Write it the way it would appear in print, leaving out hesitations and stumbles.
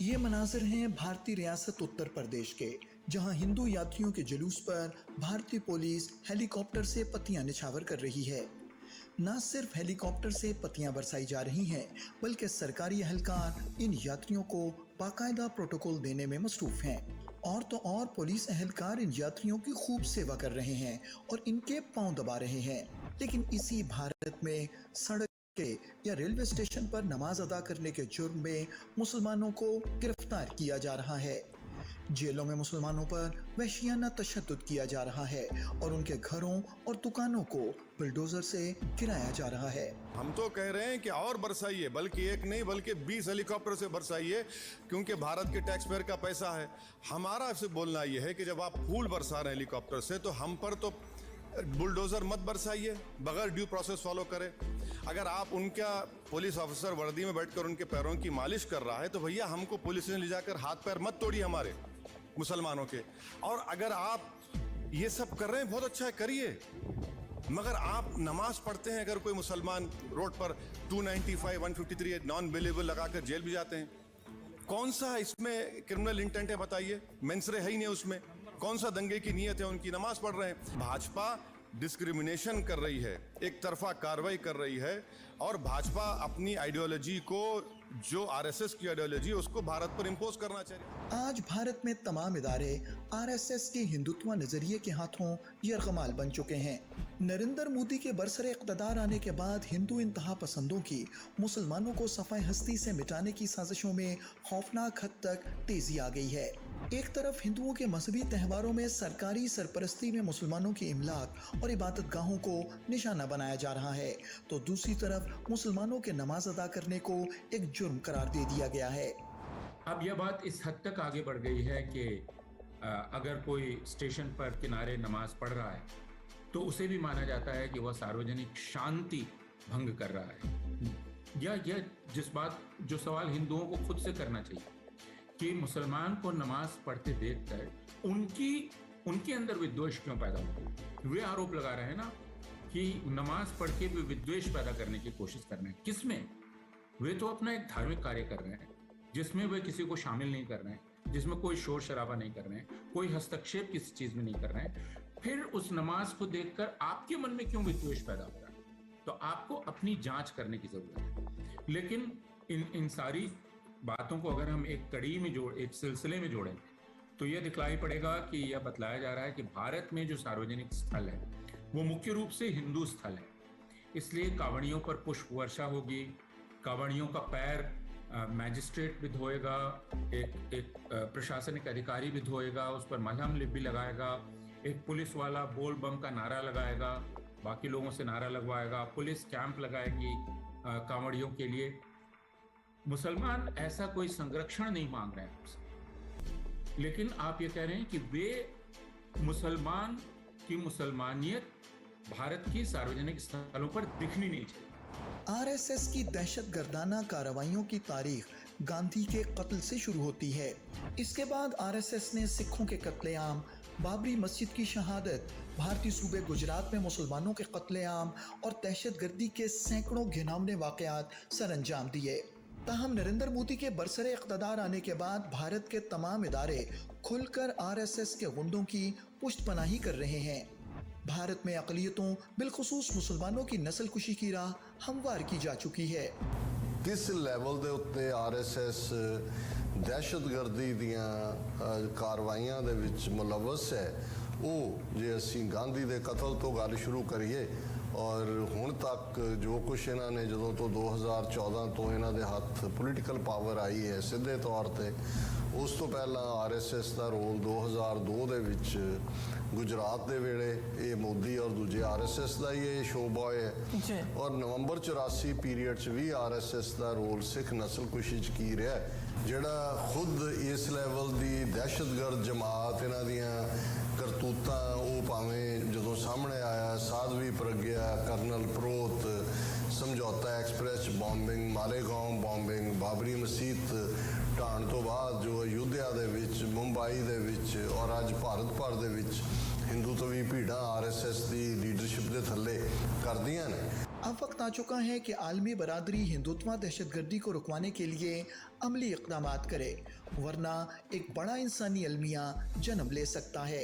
ये मनाजिर हैं भारतीय रियासत उत्तर प्रदेश के, जहां हिंदू यात्रियों के जुलूस पर भारतीय पुलिस हेलीकॉप्टर से पत्तियां निछावर कर रही है। न सिर्फ हेलीकॉप्टर से पत्तियां बरसाई जा रही हैं, बल्कि सरकारी एहलकार इन यात्रियों को बाकायदा प्रोटोकॉल देने में मसरूफ हैं। और तो और पुलिस एहलकार इन यात्रियों की खूब सेवा कर रहे हैं और इनके पांव दबा रहे हैं। लेकिन इसी भारत में सड़क या रेलवे स्टेशन पर नमाज अदा करने के जुर्म में मुसलमानों को गिरफ्तार किया जा रहा है। जेलों में मुसलमानों पर वहशियाना तशद्दुद किया जा रहा है और उनके घरों और दुकानों को बुलडोजर से गिराया जा रहा है। हम तो कह रहे हैं कि और बरसाइए, बल्कि एक नहीं बल्कि 20 हेलीकॉप्टर से बरसाइए, क्योंकि भारत के टैक्स पेयर का पैसा है। हमारा आपसे बोलना यह है कि जब आप फूल बरसा रहे हैं हेलीकॉप्टर से, तो हम पर तो बुलडोजर मत बरसाइए बगैर ड्यू प्रोसेस फॉलो करें। अगर आप उनका पुलिस ऑफिसर वर्दी में बैठकर उनके पैरों की मालिश कर रहा है, तो भैया हमको पुलिस ने ले जाकर हाथ पैर मत तोड़िए हमारे मुसलमानों के। और अगर आप ये सब कर रहे हैं, बहुत अच्छा है, करिए, मगर आप नमाज पढ़ते हैं, अगर कोई मुसलमान रोड पर 295, 153 नॉन बिलेबल लगाकर जेल भी जाते हैं, कौन सा इसमें क्रिमिनल इंटेंट है बताइए? मेंसरे है ही नहीं उसमें। कौन सा दंगे की नीयत है उनकी? नमाज पढ़ रहे हैं। भाजपा डिस्क्रिमिनेशन कर रही है, एक तरफा कार्रवाई कर रही है, और भाजपा अपनी आइडियोलॉजी को, जो आरएसएस की आइडियोलॉजी है, उसको भारत पर इंपोज करना चाहिए। आज भारत में तमाम इदारे आरएसएस के हिंदुत्व नजरिए के हाथों यरगमाल बन चुके हैं। नरेंद्र मोदी के बरसरे इक़्तिदार आने के बाद हिंदू इंतहा पसंदों की मुसलमानों को सफ़ाए हस्ती से मिटाने की साजिशों में खौफनाक हद तक तेजी आ गई है। एक तरफ हिंदुओं के मजहबी त्योहारों में सरकारी सरपरस्ती में मुसलमानों की इमलाक और इबादत गाहों को निशाना बनाया जा रहा है, तो दूसरी तरफ मुसलमानों के नमाज अदा करने को एक जुर्म करार दे दिया गया है। अब यह बात इस हद तक आगे बढ़ गई है कि अगर कोई स्टेशन पर किनारे नमाज पढ़ रहा है, तो उसे भी माना जाता है कि वह सार्वजनिक शांति भंग कर रहा है। यह जो सवाल हिंदुओं को खुद से करना चाहिए कि मुसलमान को नमाज पढ़ते देखकर उनके अंदर विद्वेष क्यों पैदा होता है। वे आरोप लगा रहे हैं ना कि नमाज पढ़ के वे विद्वेष पैदा करने की कोशिश कर रहे हैं। किसमें? वे तो अपना एक धार्मिक कार्य कर रहे हैं जिसमें वे किसी को शामिल नहीं कर रहे हैं, जिसमें कोई शोर शराबा नहीं कर रहे हैं, कोई हस्तक्षेप किसी चीज में नहीं कर रहे हैं। फिर उस नमाज को देखकर आपके मन में क्यों विद्वेष पैदा हो रहा है? तो आपको अपनी जांच करने की जरूरत है। लेकिन इन सारी बातों को अगर हम एक कड़ी में एक सिलसिले में जोड़ें, तो यह दिखलाई पड़ेगा कि यह बतलाया जा रहा है कि भारत में जो सार्वजनिक स्थल है वो मुख्य रूप से हिंदू स्थल है। इसलिए कांवड़ियों पर पुष्प वर्षा होगी, कांवड़ियों का पैर मैजिस्ट्रेट भी धोएगा, एक प्रशासनिक अधिकारी भी धोएगा, उस पर मलहम लिप भी लगाएगा, एक पुलिस वाला बोल बम का नारा लगाएगा, बाकी लोगों से नारा लगवाएगा, पुलिस कैंप लगाएगी कांवड़ियों के लिए। मुसलमान ऐसा कोई संरक्षण नहीं मांग रहे हैं आपसे, लेकिन आप ये कह रहे हैं कि वे मुसलमान की मुसलमानियत भारत की सार्वजनिक स्थलों पर दिखनी नहीं चाहिए। आरएसएस की दहशतगर्दाना कार्रवाइयों की तारीख गांधी के कत्ल से शुरू होती है। इसके बाद आरएसएस ने सिखों के कत्लेआम, बाबरी मस्जिद की शहादत, भारतीय सूबे गुजरात में मुसलमानों के कत्लेआम और दहशतगर्दी के सैकड़ों घिनौने वाकयात सरअंजाम दिए। ताहम नरेंद्र मोदी के बरसरे इक़्तिदार आने के बाद भारत के तमाम इदारे खुलकर आरएसएस के गुंडों की पुष्टपनाही कर रहे हैं। भारत में अक़लियतों, बिलखुसूस मुसलमानों की नस्ल कुशी की राह हमवार की जा चुकी है। किस लैवल के उत्ते आरएसएस दहशतगर्दी दियां कार्रवाइयां दे विच मुलवस है, वो जे असीं गांधी दे कतल तो गल शुरू करिए और हुण तक जो कुछ इन्होंने जो तो 2014 तो इन्हों के हाथ पोलिटिकल पावर आई है सीधे तौर पर, उस तो पहला आरएसएस का रोल 2002 दे विच गुजरात के वेले ये मोदी और दूजे आरएसएस का ही ये शो बॉय है, और नवंबर 84 पीरियड च भी आरएसएस का रोल सिख नस्ल कुशी च की रहा है, जिहड़ा खुद इस लैवल की दहशतगर्द जमात इन्हां दियां करतूतां वो भावें जो सामने आया साधवी प्रज्ञा, कर्नल प्रोत, Samjhauta express bombing, Malegaon bombing, Babri मसीत ढाण तो बाद जो अयोध्या दे विच, मुंबई दे विच और अज भारत भर दे विच हिंदुत्वी भीड़ां आरएसएस की लीडरशिप के थले करदियां ने। अब वक्त आ चुका है कि आलमी बरादरी हिंदुत्व दहशतगर्दी को रुकवाने के लिए अमली इक़दामात करे, वरना एक बड़ा इंसानी अलमिया जन्म ले सकता है।